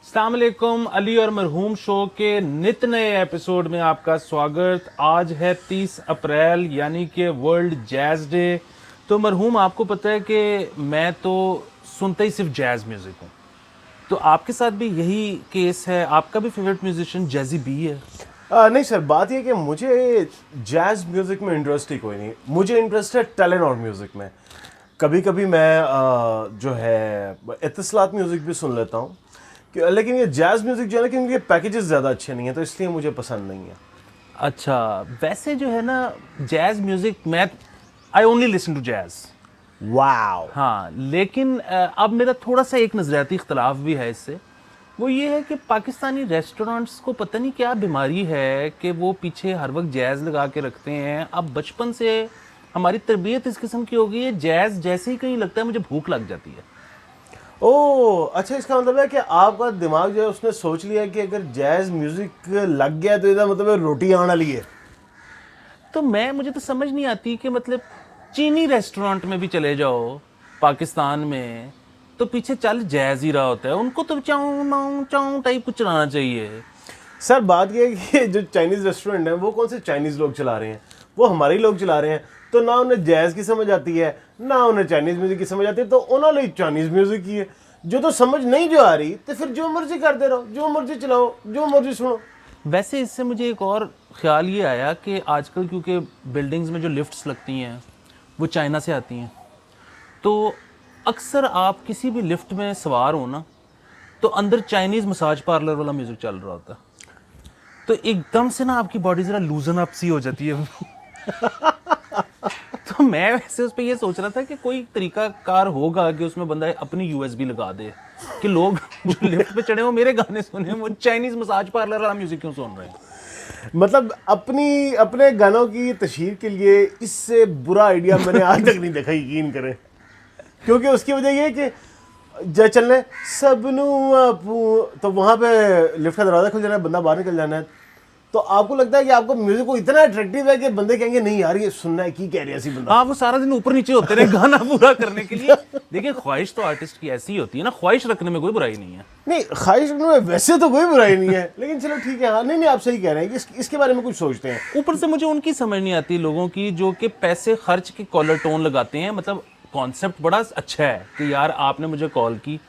अस्सलाम वालेकुम। अली और मरहूम शो के नित नए एपिसोड में आपका स्वागत। आज है 30 अप्रैल यानी कि वर्ल्ड जैज़ डे। तो मरहूम, आपको पता है कि मैं तो सुनता ही सिर्फ जैज़ म्यूज़िक हूँ, तो आपके साथ भी यही केस है? आपका भी फेवरेट म्यूजिशियन जैज़ी बी है? नहीं सर, बात ये कि मुझे जैज़ म्यूज़िक में इंटरेस्ट ही कोई नहीं। मुझे इंटरेस्ट है टेलेनॉर म्यूज़िक में। कभी कभी मैं जो है इत्तसलात म्यूज़िक भी सुन लेता हूँ, लेकिन ये जैज़ म्यूज़िक जो है ना, क्योंकि ये पैकेजेस ज़्यादा अच्छे नहीं हैं, तो इसलिए मुझे पसंद नहीं है। अच्छा, वैसे जो है ना जैज़ म्यूज़िक, मैं I only listen to jazz. Wow. हाँ, लेकिन अब मेरा थोड़ा सा एक नज़रियाती इख्तलाफ भी है इससे। वो ये है कि पाकिस्तानी रेस्टोरेंट्स को पता नहीं क्या बीमारी है कि वो पीछे हर वक्त जैज़ लगा के रखते हैं। अब बचपन से हमारी तरबियत इस किस्म की हो गई है, जैज़ जैसे ही कहीं लगता है मुझे भूख लग जाती है। ओह अच्छा, इसका मतलब है कि आपका दिमाग जो है उसने सोच लिया कि अगर जैज़ म्यूज़िक लग गया तो इसका मतलब है रोटी आने वाली है। तो मुझे तो समझ नहीं आती कि मतलब चीनी रेस्टोरेंट में भी चले जाओ पाकिस्तान में तो पीछे चल जैज़ ही रहा होता है। उनको तो चाऊ माऊ चाऊ टाइप कुछ चलाना चाहिए। सर बात ये है कि जो चाइनीज़ रेस्टोरेंट है वो कौन से चाइनीज़ लोग चला रहे हैं, वो हमारे ही लोग चला रहे हैं। तो ना उन्हें जैज़ की समझ आती है, ना उन्हें चाइनीज़ म्यूज़िक की समझ आती है, तो उन्होंने चाइनीज़ म्यूज़िक की है। जो तो समझ नहीं जो आ रही, तो फिर जो मर्जी करते रहो, जो मर्जी चलाओ, जो मर्जी सुनो। वैसे इससे मुझे एक और ख्याल ये आया कि आजकल क्योंकि बिल्डिंग्स में जो लिफ्ट्स लगती हैं वो चाइना से आती हैं, तो अक्सर आप किसी भी लिफ्ट में सवार हो ना, तो अंदर चाइनीज़ मसाज पार्लर वाला म्यूज़िक चल रहा होता है, तो एकदम से ना आपकी बॉडी ज़रा लूजन अप सी हो जाती है। तो मैं वैसे उस पर ये सोच रहा था कि कोई तरीका कार होगा कि उसमें बंदा अपनी यूएसबी लगा दे कि लोग जो लिफ्ट पे चढ़े हो मेरे गाने सुने, वो चाइनीज़ मसाज पार्लर वाला म्यूज़िक क्यों सुन रहे हैं। मतलब अपने गानों की तशहीर के लिए इससे बुरा आइडिया मैंने आज तक नहीं देखा, यकीन करें। क्योंकि उसकी वजह ये है कि जब चलने सबनू आपू, तो वहाँ पे लिफ्ट का दरवाज़ा खुल जाना है, बंदा बाहर निकल जाना है, तो आपको लगता है कि आपको म्यूजिक को इतना अट्रैक्टिव है कि बंदे कहेंगे नहीं यार ये सुनना है, की कह रहे हैं बंदा। हाँ, वो सारा दिन ऊपर नीचे होते रहे गाना पूरा करने के लिए। देखिए, ख्वाहिश तो आर्टिस्ट की ऐसी ही होती है ना, ख्वाहिश रखने में कोई बुराई नहीं है। नहीं, ख्वाहिश रखने में वैसे तो कोई बुराई नहीं है, लेकिन चलो ठीक है। हाँ नहीं, आप सही कह रहे हैं कि इसके बारे में कुछ सोचते हैं। ऊपर से मुझे उनकी समझ नहीं आती लोगों की जो कि पैसे खर्च के कॉलर टोन लगाते हैं। मतलब कॉन्सेप्ट बड़ा अच्छा है कि यार आपने मुझे कॉल की,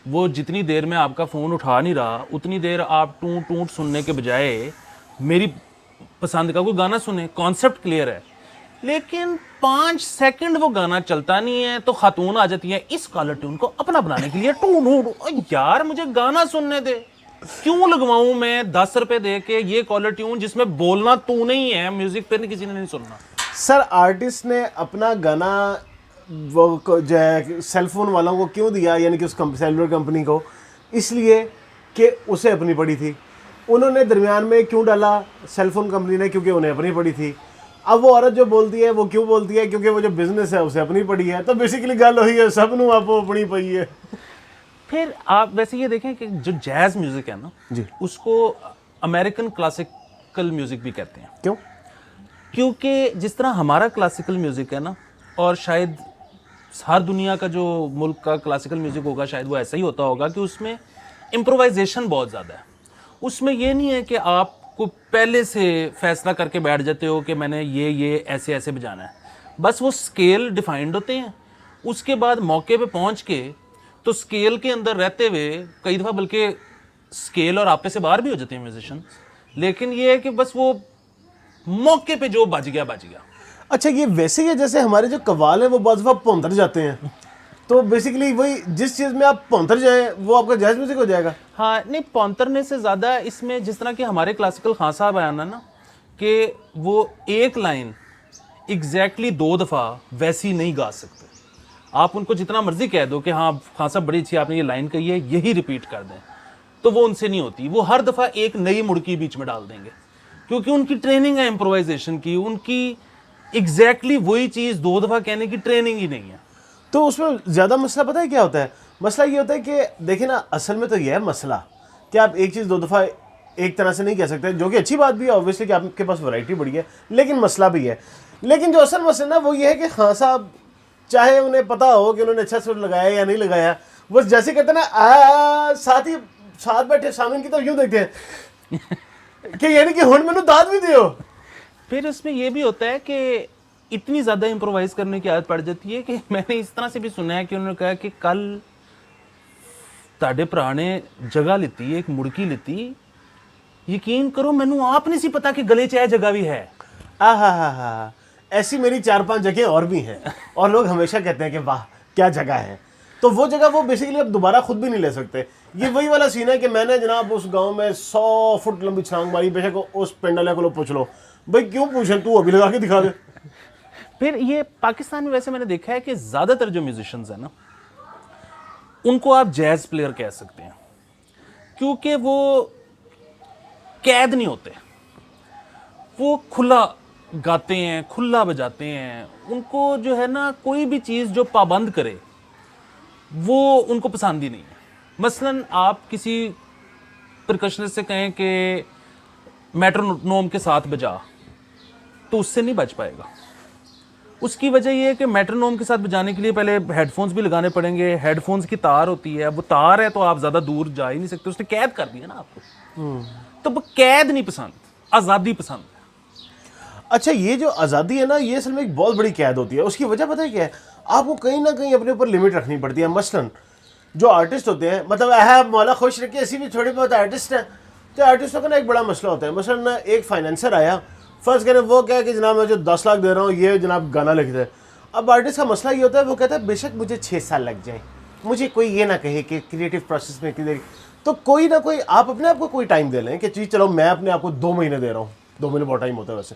वो जितनी देर में आपका फ़ोन उठा नहीं रहा उतनी देर आप टूट टूट सुनने के बजाय मेरी पसंद का कोई गाना सुने। कॉन्सेप्ट क्लियर है, लेकिन 5 सेकंड वो गाना चलता नहीं है तो खातून आ जाती है इस कॉलर ट्यून को अपना बनाने के लिए। टूट यार, मुझे गाना सुनने दे, क्यों लगवाऊं मैं 10 रुपए दे के ये कॉलर ट्यून जिसमें बोलना तू नहीं है, म्यूजिक पे किसी ने नहीं सुनना। सर आर्टिस्ट ने अपना गाना वो जो है सेलफोन वालों को क्यों दिया, यानी कि उस सेलुलर कंपनी को, इसलिए कि उसे अपनी पड़ी थी। उन्होंने दरमियान में क्यों डाला सेलफोन कंपनी ने, क्योंकि उन्हें अपनी पड़ी थी। अब वो औरत जो बोलती है वो क्यों बोलती है, क्योंकि वो जो बिजनेस है उसे अपनी पड़ी है। तो बेसिकली गल वही है, सबनों आपको अपनी पई है। फिर आप वैसे ये देखें कि जो जैज़ म्यूजिक है ना जी, उसको अमेरिकन क्लासिकल म्यूजिक भी कहते हैं। क्यों? क्योंकि जिस तरह हमारा क्लासिकल म्यूजिक है ना, और शायद हर दुनिया का जो मुल्क का क्लासिकल म्यूजिक होगा शायद वो ऐसा ही होता होगा कि उसमें इम्प्रोवाइजेशन बहुत ज़्यादा है। उसमें ये नहीं है कि आपको पहले से फैसला करके बैठ जाते हो कि मैंने ये ऐसे ऐसे बजाना है। बस वो स्केल डिफाइंड होते हैं, उसके बाद मौके पे पहुंच के तो स्केल के अंदर रहते हुए कई दफ़ा बल्कि स्केल और आपे से बाहर भी हो जाते हैं म्यूजिशियन। लेकिन ये है कि बस वो मौके पे जो बज गया बज गया। अच्छा, ये वैसे ही है जैसे हमारे जो कव्वाल है वो बहुत दफा पौंतर जाते हैं, तो बेसिकली वही जिस चीज़ में आप पौंतर जाए वो आपका जैज़ म्यूजिक हो जाएगा। हाँ नहीं, पौंतरने से ज़्यादा इसमें जिस तरह के हमारे क्लासिकल खान साहब आया ना कि वो एक लाइन एग्जैक्टली 2 दफ़ा वैसी नहीं गा सकते। आप उनको जितना मर्जी कह दो कि हाँ खान साहब बड़ी अच्छी आपने ये लाइन कही है, यही रिपीट कर दें, तो वो उनसे नहीं होती। वो हर दफ़ा एक नई मुड़की बीच में डाल देंगे, क्योंकि उनकी ट्रेनिंग है इम्प्रोवाइजेशन की। उनकी एग्जैक्टली वही चीज़ 2 दफ़ा कहने की ट्रेनिंग ही नहीं है। तो उसमें ज़्यादा मसला पता है क्या होता है? मसला ये होता है कि देखिए ना, असल में तो ये है मसला कि आप एक चीज़ 2 दफ़ा एक तरह से नहीं कह सकते, जो कि अच्छी बात भी है ऑब्वियसली कि आपके पास वैरायटी बड़ी है, लेकिन मसला भी है। लेकिन जो असल मसला ना वो ये है कि खान साहब चाहे उन्हें पता हो कि उन्होंने अच्छा सुर लगाया या नहीं लगाया, वो जैसे कहते हैं ना साथ ही साथ बैठे सामने की तरफ यूं देखते हैं कि यानी कि हुण मैनू दाद भी दियो। फिर इसमें ये भी होता है कि इतनी ज़्यादा इम्प्रोवाइज करने की आदत पड़ जाती है कि मैंने इस तरह से भी सुना है कि उन्होंने कहा कि कल ताड़े भरा ने जगह लीती, एक मुड़की लीती, यकीन करो मैनू आप नहीं सी पता कि गले च यह जगह भी है। आहा, ऐसी मेरी 4-5 जगह और भी हैं और लोग हमेशा कहते हैं कि वाह क्या जगह है। तो वो जगह वो बेसिकली अब दोबारा खुद भी नहीं ले सकते। ये वही वाला सीन है कि मैंने जनाब उस गांव में 100 फुट लंबी छलांग मारी, बेशक उस पिंड वाले को पूछ लो, भाई क्यों पूछें, तू अभी लगा के दिखा दे। फिर ये पाकिस्तान में वैसे मैंने देखा है कि ज़्यादातर जो म्यूजिशियंस हैं ना, उनको आप जैज प्लेयर कह सकते हैं, क्योंकि वो कैद नहीं होते, वो खुला गाते हैं, खुला बजाते हैं। उनको जो है ना कोई भी चीज़ जो पाबंद करे वो उनको पसंद ही नहीं है। मसलन आप किसी परकशनिस्ट से कहें कि मेट्रोनोम के साथ बजा, तो उससे नहीं बज पाएगा। उसकी वजह ये है कि मेट्रोनोम के साथ बजाने के लिए पहले हेडफोन्स भी लगाने पड़ेंगे, हेडफोन्स की तार होती है, वो तार है तो आप ज़्यादा दूर जा ही नहीं सकते, उसने कैद कर दिया ना आपको। तो वो कैद नहीं पसंद, आज़ादी पसंद है। अच्छा, ये जो आज़ादी है ना, ये असल में एक बहुत बड़ी कैद होती है। उसकी वजह पता है क्या है? आपको कहीं ना कहीं अपने ऊपर लिमिट रखनी पड़ती है। मसलन जो आर्टिस्ट होते हैं, मतलब है मौला खुश रखे, ऐसी भी थोड़ी बहुत आर्टिस्ट हैं, तो आर्टिस्टों का ना एक बड़ा मसला होता है। मसलन ना एक फाइनेंसर आया, फर्स्ट कहने वो क्या है कि जनाब मैं जो 10 लाख दे रहा हूँ, ये जनाब गाना लिख दे। अब आर्टिस्ट का मसला ये होता है, वो कहता है बेशक मुझे 6 साल लग जाए, मुझे कोई ये ना कहे कि क्रिएटिव प्रोसेस में कितनी देर, तो कोई ना कोई आप अपने आप को कोई टाइम दे लें कि चीज़ चलो मैं अपने आप को 2 महीने दे रहा हूँ, 2 महीने बहुत टाइम होता है वैसे,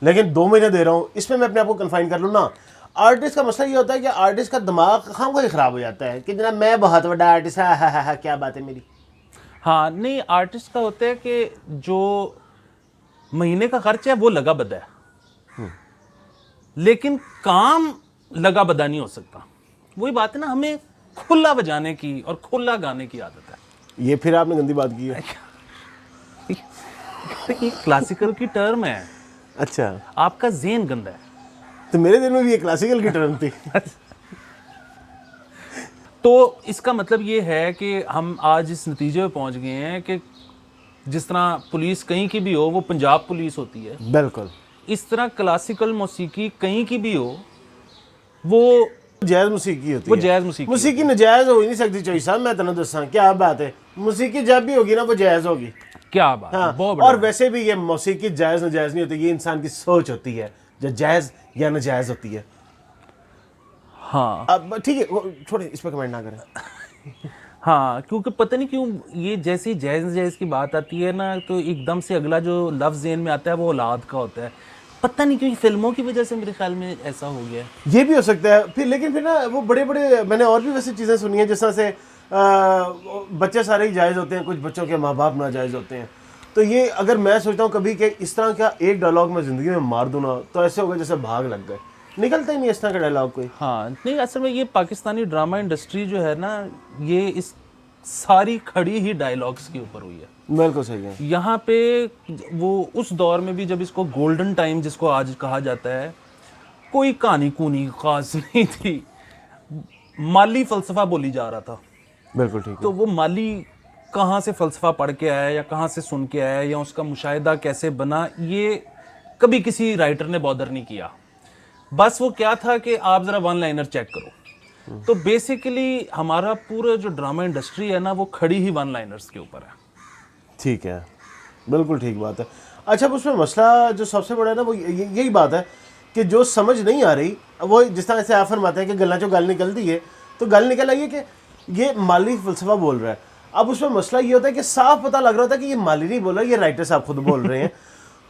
लेकिन 2 महीने दे रहा हूँ, इसमें मैं अपने आप को कन्फाइन कर लूँ ना। आर्टिस्ट का मसला ये होता है कि आर्टिस्ट का दिमाग खाम ही ख़राब हो जाता है कि जनाब मैं बहुत बड़ा आर्टिस्ट है, हा क्या बात है मेरी। हाँ नहीं, आर्टिस्ट का होता है कि जो महीने का खर्च है वो लगा बदा है, लेकिन काम लगा बदा नहीं हो सकता। वही बात है ना, हमें खुला बजाने की और खुला गाने की आदत है। ये फिर आपने गंदी बात की है। ये क्लासिकल की टर्म है। अच्छा, आपका ज़हन गंदा है। तो मेरे दिल में भी ये क्लासिकल की टर्म थी। तो इसका मतलब ये है कि हम आज इस नतीजे पे पहुंच गए हैं कि जिस तरह पुलिस कहीं की भी हो वो पंजाब पुलिस होती है, बिल्कुल इस तरह क्लासिकल मौसीकी कहीं की भी हो वो जैज़ मौसीकी होती वो है। जैज़ मौसीकी मौसीकी नजायज़ हो ही नहीं सकती। चौई साहब मैं तेन दसा क्या बात है, मौसीकी जब भी होगी ना वो जायज़ होगी। क्या बात है, हाँ, बहुत और बड़ा। वैसे भी ये मौसीकी जायज़ नजायज़ नहीं होती, ये इंसान की सोच होती है जो जायज़ या नाजायज़ होती है। हाँ अब ठीक है, छोड़े इस पर कमेंट ना करें। हाँ, क्योंकि पता नहीं क्यों ये जैसे ही जैज़ जैज़ की बात आती है ना, तो एकदम से अगला जो लफ्ज़ ज़हन में आता है वो औलाद का होता है। पता नहीं क्यों फिल्मों की वजह से मेरे ख्याल में ऐसा हो गया है। ये भी हो सकता है फिर, लेकिन फिर ना वो बड़े बड़े मैंने और भी वैसे चीज़ें सुनी हैं जिस तरह से बच्चे सारे ही जायज़ होते हैं, कुछ बच्चों के माँ बाप नाजायज़ होते हैं। तो ये अगर मैं सोचता हूँ कभी कि इस तरह का एक डायलॉग मैं ज़िंदगी में मार दूँ ना, तो ऐसे होगा जैसे भाग लग गए, निकलता ही नहीं इस तरह का डायलॉग कोई। हाँ नहीं, असल में ये पाकिस्तानी ड्रामा इंडस्ट्री जो है ना, ये इस सारी खड़ी ही डायलॉग्स के ऊपर हुई है। बिल्कुल सही है। यहाँ पे वो उस दौर में भी जब इसको गोल्डन टाइम जिसको आज कहा जाता है, कोई कहानी कूनी खास नहीं थी, माली फ़लसफ़ा बोली जा रहा था। बिल्कुल ठीक है। तो वो माली कहाँ से फ़लसफ़ा पढ़ के आया या कहाँ से सुन के आया या उसका मुशाहिदा कैसे बना, ये कभी किसी राइटर ने बॉदर नहीं किया। बस वो क्या था कि आप ज़रा वन लाइनर चेक करो। तो बेसिकली हमारा पूरा जो ड्रामा इंडस्ट्री है ना, वो खड़ी ही वन लाइनर्स के ऊपर है। ठीक है, बिल्कुल ठीक बात है। अच्छा, अब उसमें मसला जो सबसे बड़ा है ना वो यही बात है कि जो समझ नहीं आ रही, वो जिस तरह से आप फरमाते हैं कि गल्ला जो गल निकलती है, तो गल निकल आई है कि ये माली फ़लसफ़ा बोल रहा है। अब उसमें मसला ये होता है कि साफ पता लग रहा होता है कि ये माली नहीं बोल रहा, ये राइटर साहब खुद बोल रहे हैं।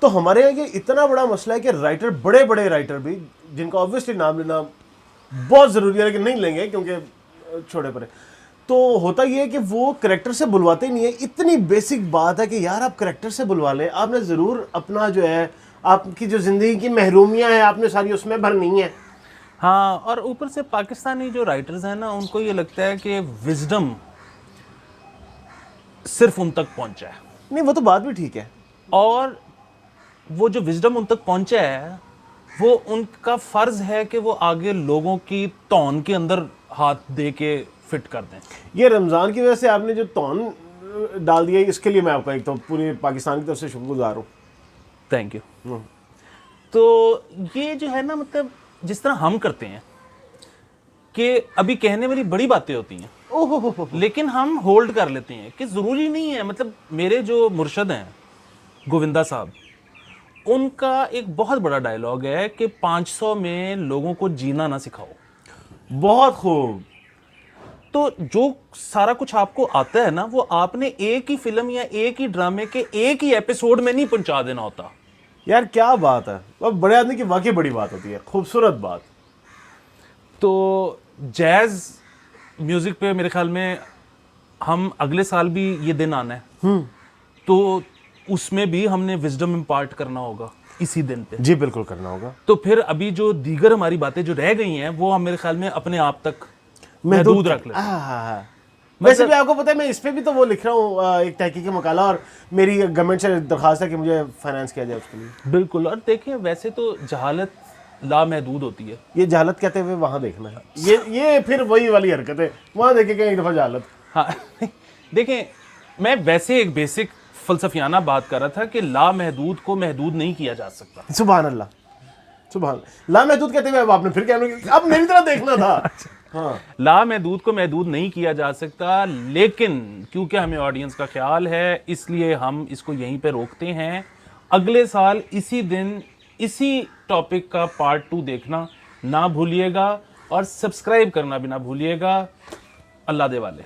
तो हमारे यहाँ ये इतना बड़ा मसला है कि राइटर, बड़े बड़े राइटर भी, जिनका ऑब्वियसली नाम लेना बहुत ज़रूरी है लेकिन नहीं लेंगे क्योंकि छोटे पड़े, तो होता ये है कि वो करेक्टर से बुलवाते ही नहीं है। इतनी बेसिक बात है कि यार आप करेक्टर से बुलवा लें, आपने ज़रूर अपना जो है आपकी जो ज़िंदगी की महरूमियाँ हैं आपने सारी उसमें भरनी है। हाँ, और ऊपर से पाकिस्तानी जो राइटर्स हैं ना, उनको ये लगता है कि विजडम सिर्फ उन तक पहुंचा है, नहीं वो तो बात भी ठीक है, और वो जो विजडम उन तक पहुंचा है वो उनका फ़र्ज़ है कि वो आगे लोगों की तौन के अंदर हाथ दे के फिट कर दें। ये रमज़ान की वजह से आपने जो तौन डाल दिया, इसके लिए मैं आपका एक तो पूरे पाकिस्तान की तरफ से शुक्रगुजार हूँ। Thank you. तो ये जो है ना, मतलब जिस तरह हम करते हैं कि अभी कहने वाली बड़ी बातें होती हैं, ओहो, लेकिन हम होल्ड कर लेते हैं कि ज़रूरी नहीं है। मतलब मेरे जो मुर्शद हैं गोविंदा साहब, उनका एक बहुत बड़ा डायलॉग है कि 500 में लोगों को जीना ना सिखाओ। बहुत खूब। तो जो सारा कुछ आपको आता है ना, वो आपने एक ही फिल्म या एक ही ड्रामे के एक ही एपिसोड में नहीं पहुंचा देना होता। यार क्या बात है, अब बड़े आदमी की वाकई बड़ी बात होती है, खूबसूरत बात। तो जैज़ म्यूज़िक पे मेरे ख्याल में हम अगले साल भी ये दिन आना है, तो उसमें भी हमने विजडम इम्पार्ट करना होगा इसी दिन पे। जी बिल्कुल करना होगा। तो फिर अभी जो दीगर हमारी बातें जो रह गई हैं, वो हम मेरे ख्याल में अपने आप तक महदूद रख लेते हैं। वैसे भी आपको पता है मैं इस पे भी तो वो लिख रहा हूँ एक तहकीकी मकाला, और मेरी गवर्नमेंट से दरखास्त है कि मुझे फाइनेंस किया जाए उसके लिए। बिल्कुल। और देखिए, वैसे तो जहालत लामहदूद होती है। ये जहालत कहते हुए वहां देखना है, ये फिर वही वाली हरकत है, वहां देखे एक दफा जहालत। हाँ देखें, मैं वैसे एक बेसिक फलसफियाना बात कर रहा था कि लामहदूद को महदूद नहीं किया जा सकता। सुभान अल्लाह, सुभान। लामहदूद कहते हुए अब आपने फिर क्या, अब मेरी तरह देखना था। हाँ। लामहदूद को महदूद नहीं किया जा सकता, लेकिन क्योंकि हमें ऑडियंस का ख्याल है, इसलिए हम इसको यहीं पे रोकते हैं। अगले साल इसी दिन इसी टॉपिक का पार्ट 2 देखना ना भूलिएगा, और सब्सक्राइब करना भी ना भूलिएगा। अल्लाह दे वाले।